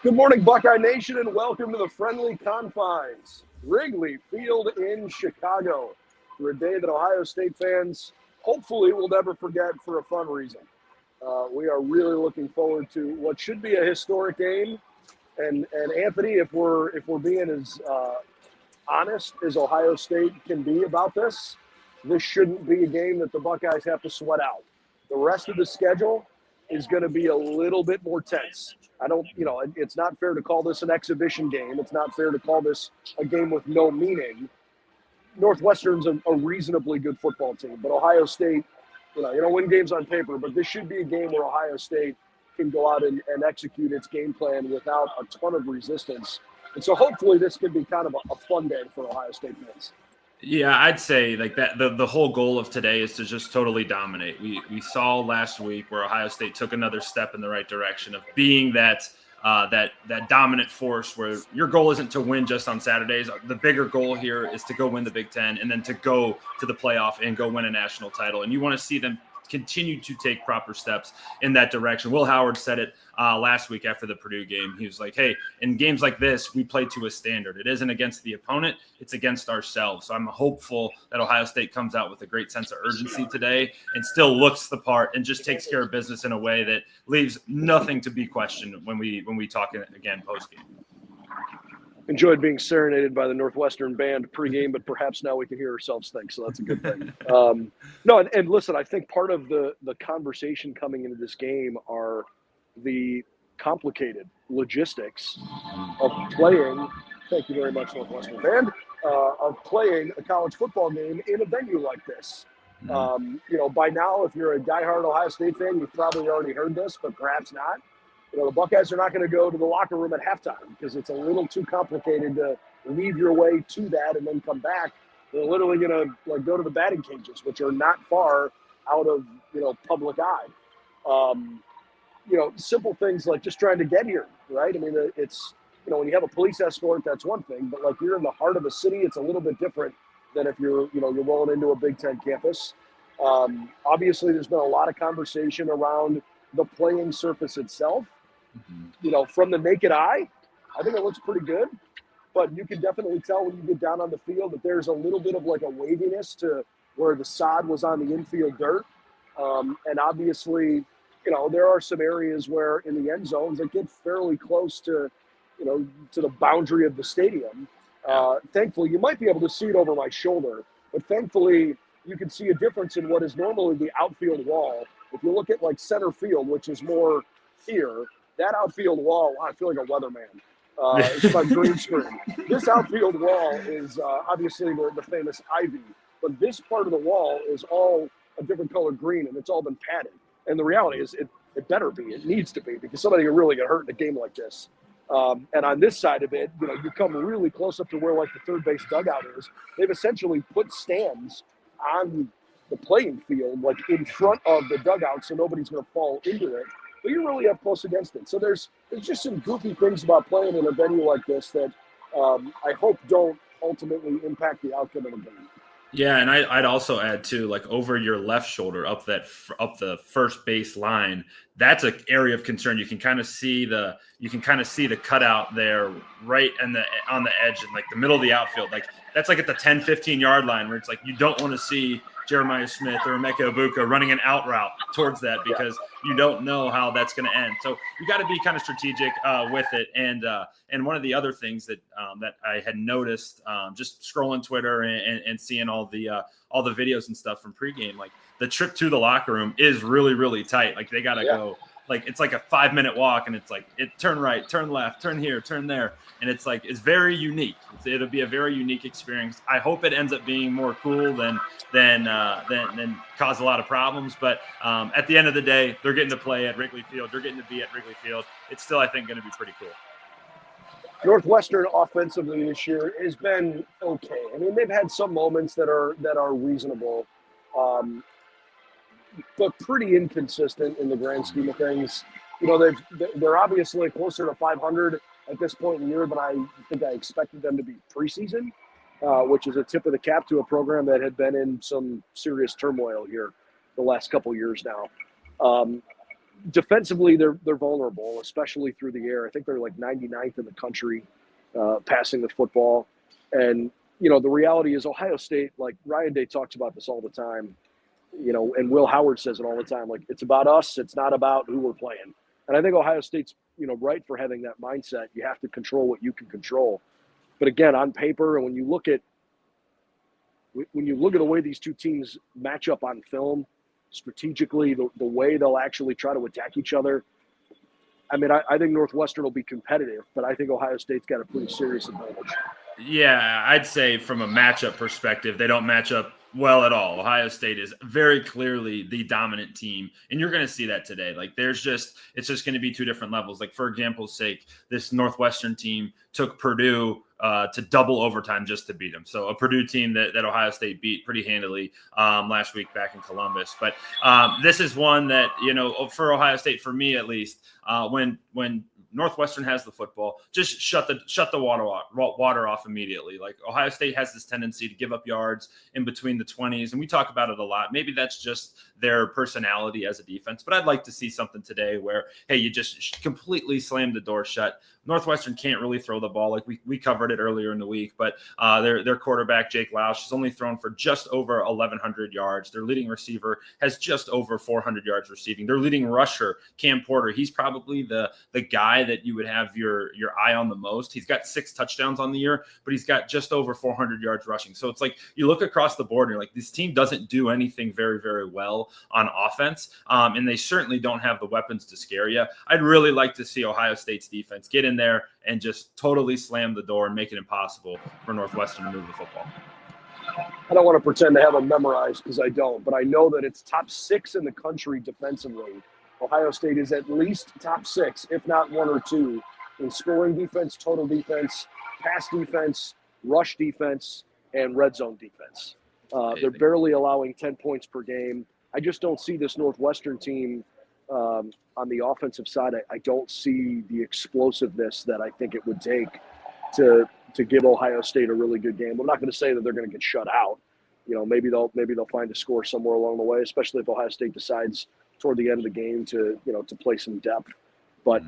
Good morning, Buckeye Nation, and welcome to the friendly confines. Wrigley FIeld in Chicago for a day that Ohio State fans hopefully will never forget for a fun reason. We are really looking forward to what should be a historic game. And Anthony, if we're being as honest as Ohio State can be about this shouldn't be a game that the Buckeyes have to sweat out. The rest of the schedule is going to be a little bit more tense. It's not fair to call this an exhibition game. It's not fair to call this a game with no meaning. Northwestern's a reasonably good football team, but Ohio State, you don't win games on paper, but this should be a game where Ohio State can go out and execute its game plan without a ton of resistance. And so hopefully this could be kind of a fun day for Ohio State fans. Yeah, I'd say like that. The whole goal of today is to just totally dominate. We saw last week where Ohio State took another step in the right direction of being that dominant force where your goal isn't to win just on Saturdays. The bigger goal here is to go win the Big Ten and then to go to the playoff and go win a national title. And you want to see them continue to take proper steps in that direction. Will Howard said it last week after the Purdue game. He was like, hey, in games like this, we play to a standard. It isn't against the opponent. It's against ourselves. So I'm hopeful that Ohio State comes out with a great sense of urgency today and still looks the part and just takes care of business in a way that leaves nothing to be questioned when we talk again post-game. Enjoyed being serenaded by the Northwestern band pregame, but perhaps now we can hear ourselves think, so that's a good thing. And listen, I think part of the conversation coming into this game are the complicated logistics of playing, thank you very much, Northwestern band, of playing a college football game in a venue like this. By now, if you're a diehard Ohio State fan, you've probably already heard this, but perhaps not. The Buckeyes are not going to go to the locker room at halftime because it's a little too complicated to leave your way to that and then come back. They're literally going to go to the batting cages, which are not far out of public eye. Simple things like just trying to get here, right? I mean, it's when you have a police escort, that's one thing, but like you're in the heart of a city, it's a little bit different than if you're rolling into a Big Ten campus. Obviously, there's been a lot of conversation around the playing surface itself. From the naked eye, I think it looks pretty good, but you can definitely tell when you get down on the field that there's a little bit of like a waviness to where the sod was on the infield dirt. And obviously, there are some areas where in the end zones it gets fairly close to the boundary of the stadium. Thankfully, you might be able to see it over my shoulder, but thankfully you can see a difference in what is normally the outfield wall. If you look at like center field, which is more here, that outfield wall, I feel like a weatherman. It's my green screen. This outfield wall is obviously the famous ivy, but this part of the wall is all a different color green, and it's all been padded. And the reality is it better be. It needs to be because somebody can really get hurt in a game like this. And on this side of it, you come really close up to where like the third base dugout is. They've essentially put stands on the playing field, like in front of the dugout, so nobody's going to fall into it. But you're really up close against it. So there's just some goofy things about playing in a venue like this that I hope don't ultimately impact the outcome of the game. Yeah, and I'd also add too, like over your left shoulder, up the first base line, that's an area of concern. You can kind of see the cutout there, right on the edge and like the middle of the outfield. Like that's like at the 10, 15-yard line where it's like you don't want to see Jeremiah Smith or Emeka Ibuka running an out route towards that because you don't know how that's going to end. So you got to be kind of strategic with it. And one of the other things that I had noticed just scrolling Twitter and seeing all the videos and stuff from pregame, like the trip to the locker room is really, really tight. Like they got to go. Like it's like a 5-minute walk, and it's like turn right, turn left, turn here, turn there, and it's like it's very unique. It'll be a very unique experience. I hope it ends up being more cool than cause a lot of problems. But at the end of the day, they're getting to play at Wrigley FIeld. They're getting to be at Wrigley FIeld. It's still, I think, going to be pretty cool. Northwestern offensively this year has been okay. I mean, they've had some moments that are reasonable. But pretty inconsistent in the grand scheme of things. They're obviously closer to 500 at this point in the year than I think I expected them to be preseason, which is a tip of the cap to a program that had been in some serious turmoil here the last couple years now. defensively, they're vulnerable, especially through the air. I think they're like 99th in the country passing the football. And, the reality is Ohio State, like Ryan Day talks about this all the time, and Will Howard says it all the time, like it's about us. It's not about who we're playing. And I think Ohio State's, right for having that mindset. You have to control what you can control. But again, on paper, and when you look at the way these two teams match up on film, strategically, the way they'll actually try to attack each other, I mean, I think Northwestern will be competitive, but I think Ohio State's got a pretty serious advantage. Yeah, I'd say from a matchup perspective, they don't match up well at all. Ohio State is very clearly the dominant team, and you're going to see that today. Like, it's just going to be two different levels. Like, for example's sake, this Northwestern team took Purdue to double overtime just to beat them. So a Purdue team that Ohio State beat pretty handily last week back in Columbus. But this is one that, for Ohio State, for me at least, when Northwestern has the football, just shut the water off immediately. Like, Ohio State has this tendency to give up yards in between the 20s, and we talk about it a lot. Maybe that's just their personality as a defense, but I'd like to see something today where, hey, you just completely slam the door shut. Northwestern can't really throw the ball. Like we covered it earlier in the week, but their quarterback, Jake Lausch, has only thrown for just over 1,100 yards. Their leading receiver has just over 400 yards receiving. Their leading rusher, Cam Porter, he's probably the guy that you would have your eye on the most. He's got 6 touchdowns on the year, but he's got just over 400 yards rushing. So it's like you look across the board and you're like, this team doesn't do anything very, very well on offense, and they certainly don't have the weapons to scare you. I'd really like to see Ohio State's defense get in there and just totally slam the door and make it impossible for Northwestern to move the football. I don't want to pretend to have them memorized because I don't, but I know that it's top 6 in the country defensively. Ohio State is at least top 6, if not 1 or 2, in scoring defense, total defense, pass defense, rush defense, and red zone defense. They're barely allowing 10 points per game. I just don't see this Northwestern team on the offensive side. I don't see the explosiveness that I think it would take to give Ohio State a really good game. I'm not going to say that they're going to get shut out. Maybe they'll find a score somewhere along the way, especially if Ohio State decides toward the end of the game to play some depth. But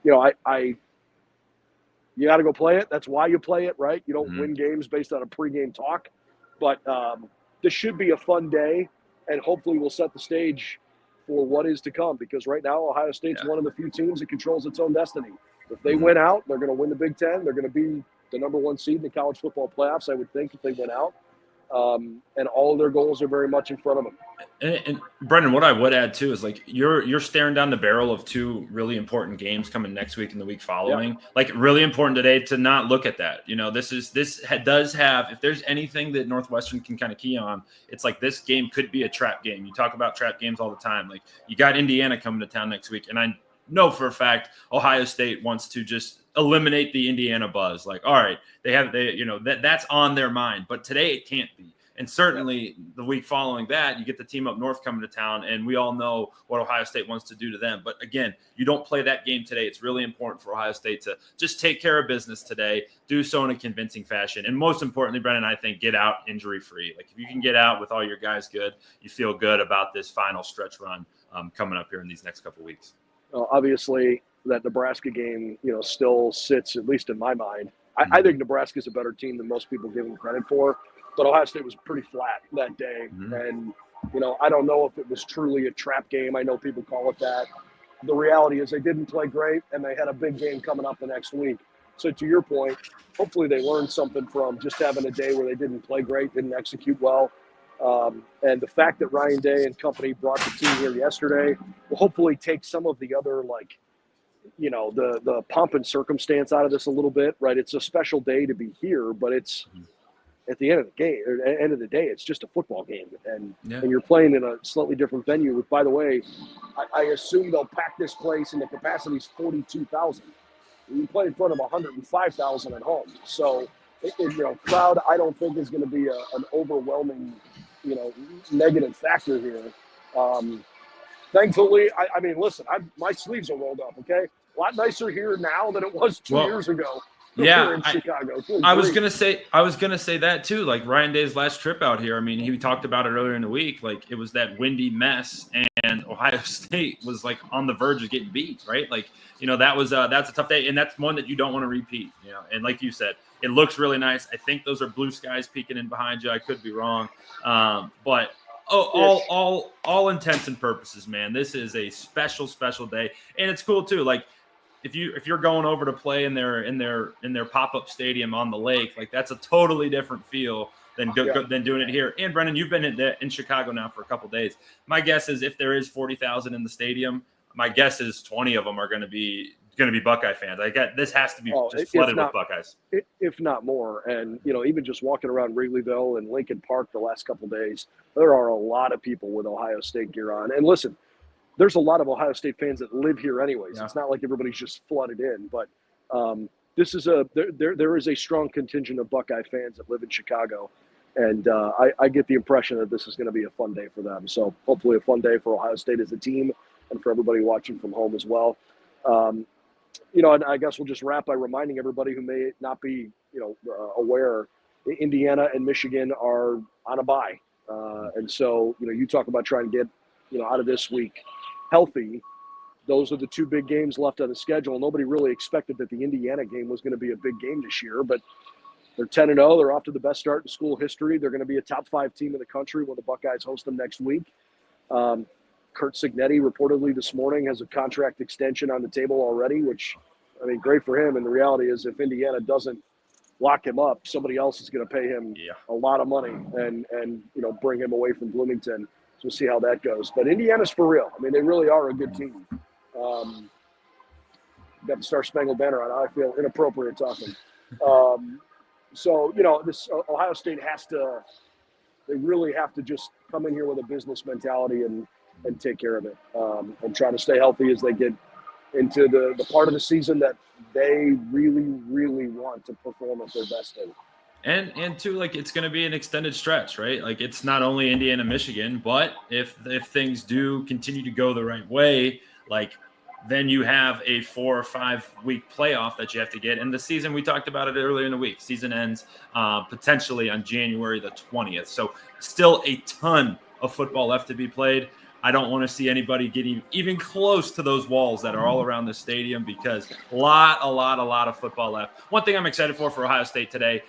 you got to go play it. That's why you play it, right? You don't win games based on a pregame talk. But this should be a fun day, and hopefully we'll set the stage for what is to come, because right now Ohio State's one of the few teams that controls its own destiny. If they win out, they're going to win the Big Ten. They're going to be the number 1 seed in the college football playoffs, I would think, if they win out. And all of their goals are very much in front of them. And Brendan, what I would add too is like you're staring down the barrel of 2 really important games coming next week and the week following. Yeah. Like, really important today to not look at that. This does have, if there's anything that Northwestern can kind of key on, it's like this game could be a trap game. You talk about trap games all the time. Like, you got Indiana coming to town next week, and I know for a fact Ohio State wants to just eliminate the Indiana buzz. Like, all right, that's on their mind, but today it can't be. And certainly the week following that, you get the team up north coming to town, and we all know what Ohio State wants to do to them. But again, you don't play that game today. It's really important for Ohio State to just take care of business today, do so in a convincing fashion. And most importantly, Brennan, I think get out injury-free. Like, if you can get out with all your guys good, you feel good about this final stretch run coming up here in these next couple of weeks. Well, obviously, that Nebraska game, still sits, at least in my mind. I think Nebraska's a better team than most people give them credit for. But Ohio State was pretty flat that day. And, I don't know if it was truly a trap game. I know people call it that. The reality is they didn't play great, and they had a big game coming up the next week. So to your point, hopefully they learned something from just having a day where they didn't play great, didn't execute well. And the fact that Ryan Day and company brought the team here yesterday will hopefully take some of the other, the pomp and circumstance out of this a little bit, right? It's a special day to be here, but it's – at the end of the day, it's just a football game, and you're playing in a slightly different venue. By the way, I assume they'll pack this place, and the capacity is 42,000. You play in front of 105,000 at home, so crowd I don't think is going to be an overwhelming, negative factor here. Thankfully, I mean, listen, my sleeves are rolled up. Okay, a lot nicer here now than it was 2 years ago. Yeah, in Chicago. I was gonna say that too. Like, Ryan Day's last trip out here, I mean, he talked about it earlier in the week. Like, it was that windy mess, and Ohio State was like on the verge of getting beat, right? Like, that's a tough day, and that's one that you don't want to repeat, and like you said, it looks really nice. I think those are blue skies peeking in behind you. I could be wrong. But all intents and purposes, man, this is a special day. And it's cool too. Like if you're going over to play in their pop-up stadium on the lake, like that's a totally different feel than doing it here. And Brendan, you've been in Chicago now for a couple of days. My guess is if there is 40,000 in the stadium, my guess is 20 of them are going to be Buckeye fans. This has to be just flooded with Buckeyes, if not more. And even just walking around Wrigley FIeld and Lincoln Park the last couple of days, there are a lot of people with Ohio State gear on. And listen, there's a lot of Ohio State fans that live here anyways. Yeah. It's not like everybody's just flooded in, but this is there is a strong contingent of Buckeye fans that live in Chicago. And I get the impression that this is going to be a fun day for them. So hopefully a fun day for Ohio State as a team and for everybody watching from home as well. And I guess we'll just wrap by reminding everybody who may not be, aware, Indiana and Michigan are on a bye. And so, you talk about trying to get, out of this week healthy. Those are the two big games left on the schedule. Nobody really expected that the Indiana game was going to be a big game this year, but they're 10-0. They're off to the best start in school history. They're going to be a top 5 team in the country when the Buckeyes host them next week. Kurt Cignetti reportedly this morning has a contract extension on the table already, which, great for him. And the reality is if Indiana doesn't lock him up, somebody else is going to pay him a lot of money and bring him away from Bloomington. So we'll see how that goes. But Indiana's for real. they really are a good team. Got the Star Spangled Banner on. I feel inappropriate talking. So, this Ohio State they really have to just come in here with a business mentality and take care of it and try to stay healthy as they get into the part of the season that they really, really want to perform at their best in. And too, like, it's going to be an extended stretch, right? Like, it's not only Indiana, Michigan, but if things do continue to go the right way, like, then you have a 4 or 5 week playoff that you have to get. And the season, we talked about it earlier in the week, season ends potentially on January the 20th. So still a ton of football left to be played. I don't want to see anybody getting even close to those walls that are all around the stadium because a lot of football left. One thing I'm excited for Ohio State today,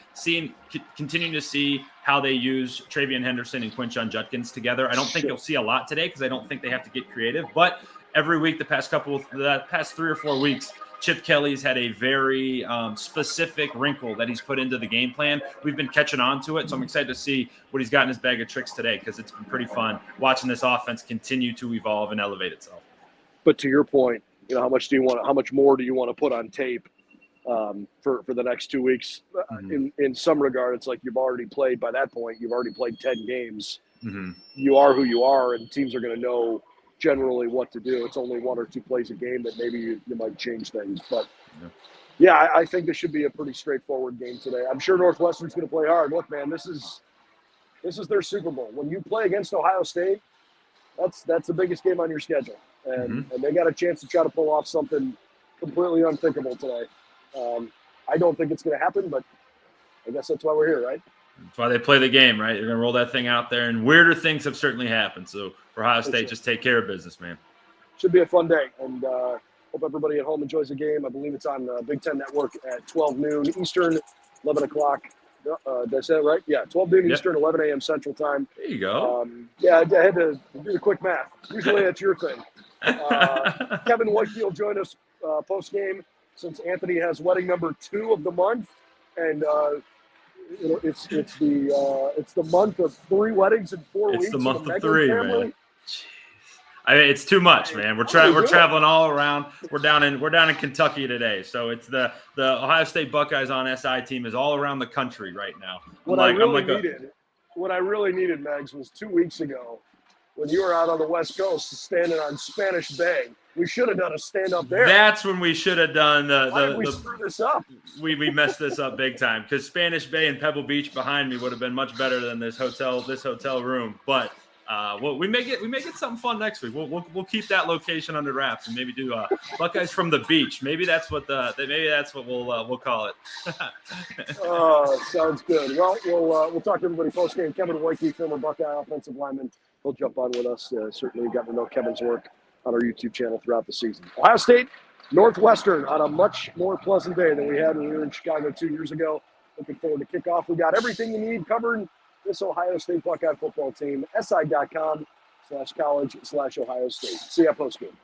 continuing to see how they use Travion Henderson and Quinshon Judkins together. I don't think you'll see a lot today because I don't think they have to get creative, but every week, the past 3 or 4 weeks, Chip Kelly's had a very specific wrinkle that he's put into the game plan. We've been catching on to it, so I'm excited to see what he's got in his bag of tricks today because it's been pretty fun watching this offense continue to evolve and elevate itself. But to your point, how much more do you want to put on tape for the next 2 weeks? Mm-hmm. In some regard, it's like you've already played. By that point, you've already played 10 games. Mm-hmm. You are who you are, and teams are going to know generally what to do. It's only 1 or 2 plays a game that maybe you might change things. But, I think this should be a pretty straightforward game today. I'm sure Northwestern's going to play hard. Look, man, this is their Super Bowl. When you play against Ohio State, that's the biggest game on your schedule. And they got a chance to try to pull off something completely unthinkable today. I don't think it's going to happen, but I guess that's why we're here, right? That's why they play the game, right? They're going to roll that thing out there, and weirder things have certainly happened. So for Ohio State, just take care of business, man. Should be a fun day, and hope everybody at home enjoys the game. I believe it's on Big Ten Network at 12 noon Eastern, 11 o'clock. Did I say that right? Yeah, 12 noon Eastern, 11 a.m. Central Time. There you go. I had to do the quick math. Usually that's your thing. Kevin Whitefield joined us post-game since Anthony has wedding number 2 of the month, and it's the month of 3 weddings in 4 weeks. It's the month of 3, man. Jeez. It's too much, man. We're traveling all around. We're down in Kentucky today, so it's the Ohio State Buckeyes on SI team is all around the country right now. What I really needed, Megs, was 2 weeks ago when you were out on the West Coast standing on Spanish Bay. We should have done a stand-up there. That's when we should have done Why did we screw this up? We messed this up big time because Spanish Bay and Pebble Beach behind me would have been much better than this hotel room. But we may get something fun next week. We'll keep that location under wraps and maybe do Buckeyes from the beach. Maybe that's what we'll call it. Sounds good. Well, we'll talk to everybody post game. Kevin Wojcicki, former Buckeye offensive lineman, he'll jump on with us. Certainly got to know Kevin's work on our YouTube channel throughout the season. Ohio State, Northwestern on a much more pleasant day than we had when we were in Chicago 2 years ago. Looking forward to kickoff. We got everything you need covering this Ohio State Buckeye football team. si.com/college/Ohio State. See you post game.